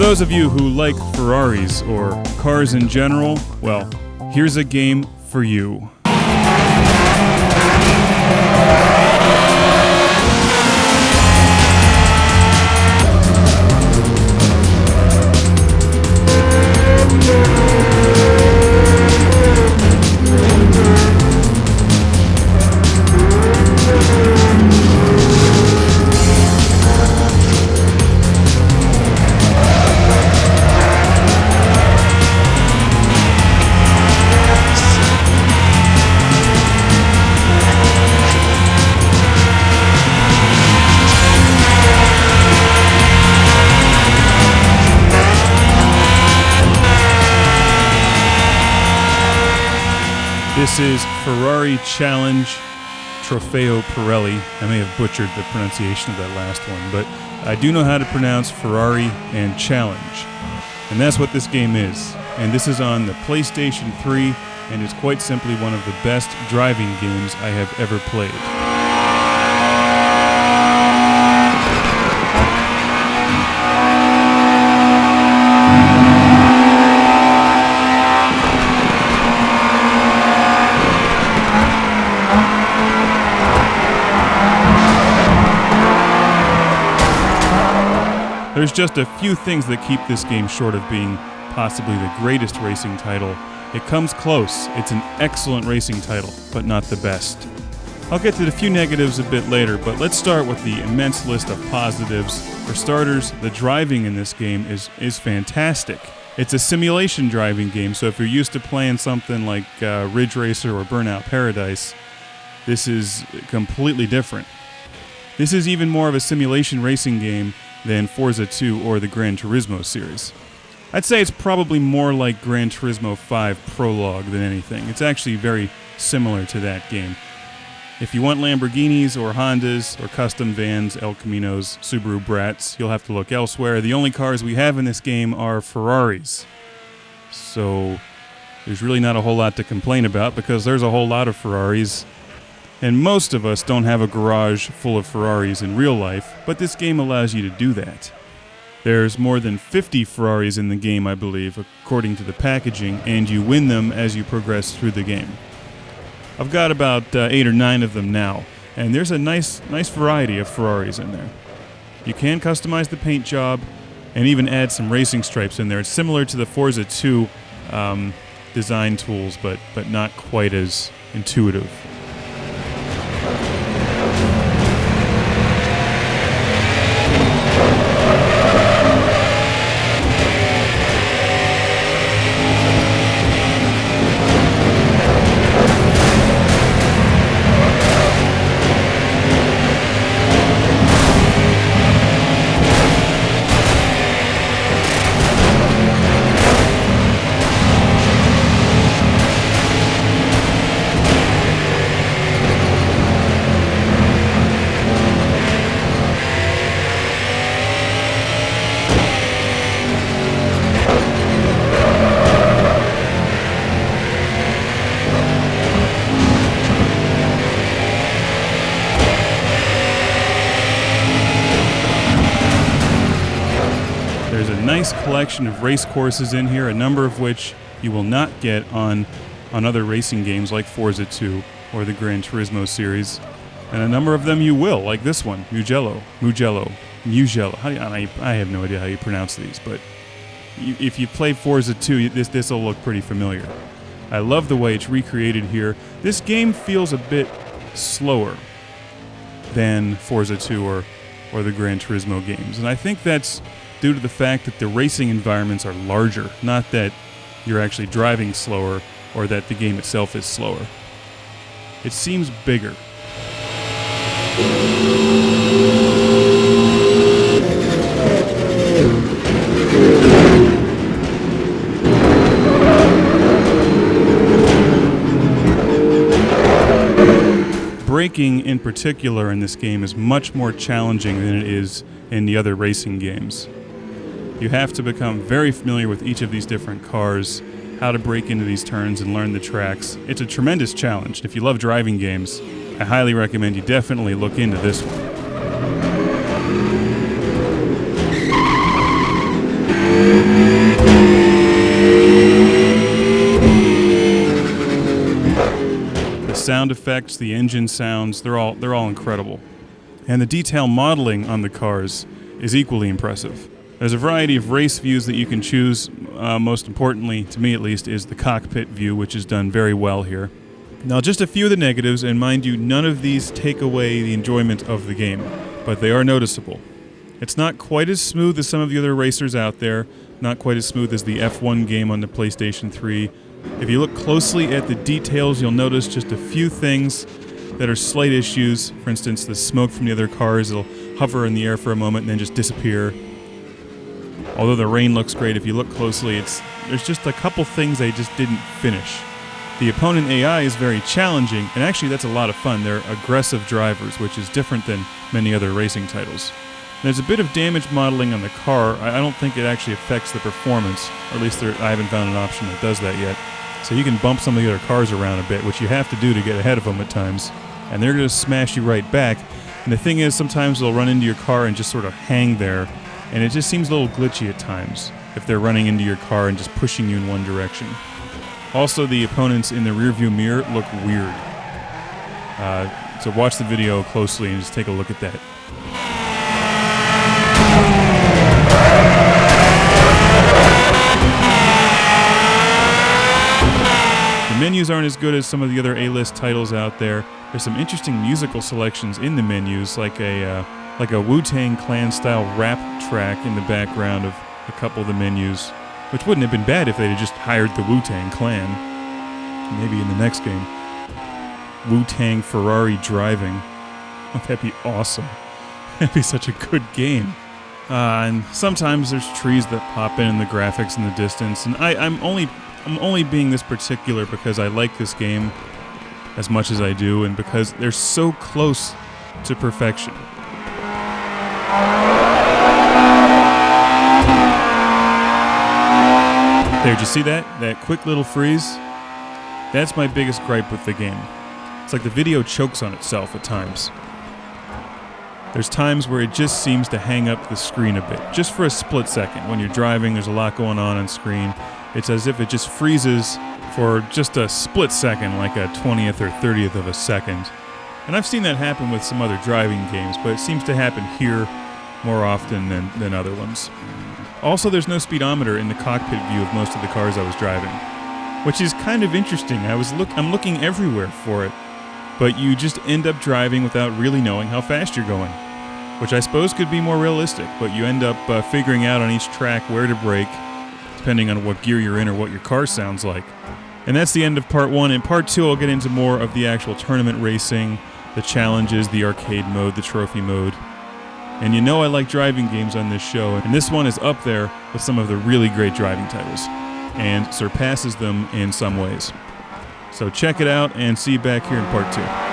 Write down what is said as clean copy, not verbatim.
those of you who like Ferraris or cars in general, well, here's a game for you. This is Ferrari Challenge Trofeo Pirelli. I may have butchered the pronunciation of that last one, but I do know how to pronounce Ferrari and Challenge. And that's what this game is. And this is on the PlayStation 3, and it's quite simply one of the best driving games I have ever played. There's just a few things that keep this game short of being possibly the greatest racing title. It comes close. It's an excellent racing title, but not the best. I'll get to the few negatives a bit later, but let's start with the immense list of positives. For starters, the driving in this game is fantastic. It's a simulation driving game, so if you're used to playing something like Ridge Racer or Burnout Paradise, this is completely different. This is even more of a simulation racing game than Forza 2 or the Gran Turismo series. I'd say it's probably more like Gran Turismo 5 Prologue than anything. It's actually very similar to that game. If you want Lamborghinis or Hondas or custom vans, El Caminos, Subaru Brats, you'll have to look elsewhere. The only cars we have in this game are Ferraris. So there's really not a whole lot to complain about because there's a whole lot of Ferraris. And most of us don't have a garage full of Ferraris in real life, but this game allows you to do that. There's more than 50 Ferraris in the game, I believe, according to the packaging, and you win them as you progress through the game. I've got about 8 or 9 of them now, and there's a nice variety of Ferraris in there. You can customize the paint job and even add some racing stripes in there. It's similar to the Forza 2 design tools, but not quite as intuitive. Nice collection of race courses in here, a number of which you will not get on other racing games like Forza 2 or the Gran Turismo series, and a number of them you will, like this one, Mugello. I have no idea how you pronounce these, but if you play Forza 2, this will look pretty familiar. I love the way it's recreated here. This game feels a bit slower than Forza 2 or the Gran Turismo games, and I think that's due to the fact that the racing environments are larger, not that you're actually driving slower or that the game itself is slower. It seems bigger. Braking in particular in this game is much more challenging than it is in the other racing games. You have to become very familiar with each of these different cars, how to brake into these turns and learn the tracks. It's a tremendous challenge. If you love driving games, I highly recommend you definitely look into this one. sound effects, the engine sounds, they're all incredible. And the detail modeling on the cars is equally impressive. There's a variety of race views that you can choose. Most importantly, to me at least, is the cockpit view, which is done very well here. Now, just a few of the negatives, and mind you, none of these take away the enjoyment of the game, but they are noticeable. It's not quite as smooth as some of the other racers out there, not quite as smooth as the F1 game on the PlayStation 3. If you look closely at the details, you'll notice just a few things that are slight issues. For instance, the smoke from the other cars, it'll hover in the air for a moment and then just disappear. Although the rain looks great, if you look closely, there's just a couple things they just didn't finish. The opponent AI is very challenging, and actually that's a lot of fun. They're aggressive drivers, which is different than many other racing titles. There's a bit of damage modeling on the car. I don't think it actually affects the performance, or at least I haven't found an option that does that yet. So you can bump some of the other cars around a bit, which you have to do to get ahead of them at times, and they're going to smash you right back. And the thing is, sometimes they'll run into your car and just sort of hang there, and it just seems a little glitchy at times if they're running into your car and just pushing you in one direction. Also, the opponents in the rearview mirror look weird. So watch the video closely and just take a look at that. The menus aren't as good as some of the other A-list titles out there. There's some interesting musical selections in the menus, like a Wu-Tang Clan style rap track in the background of a couple of the menus, which wouldn't have been bad if they'd have just hired the Wu-Tang Clan. Maybe in the next game. Wu-Tang Ferrari driving. Oh, that'd be awesome. That'd be such a good game. And sometimes there's trees that pop in the graphics in the distance, and I'm only being this particular because I like this game as much as I do, and because they're so close to perfection. There, did you see that? That quick little freeze? That's my biggest gripe with the game. It's like the video chokes on itself at times. There's times where it just seems to hang up the screen a bit, just for a split second. When you're driving, there's a lot going on screen. It's as if it just freezes for just a split second, like a 20th or 30th of a second. And I've seen that happen with some other driving games, but it seems to happen here more often than other ones. Also, there's no speedometer in the cockpit view of most of the cars I was driving, which is kind of interesting. I'm looking everywhere for it, but you just end up driving without really knowing how fast you're going, which I suppose could be more realistic, but you end up figuring out on each track where to brake, depending on what gear you're in or what your car sounds like. And that's the end of part 1. In part 2, I'll get into more of the actual tournament racing, the challenges, the arcade mode, the trophy mode. And you know I like driving games on this show, and this one is up there with some of the really great driving titles, and surpasses them in some ways. So check it out, and see you back here in part 2.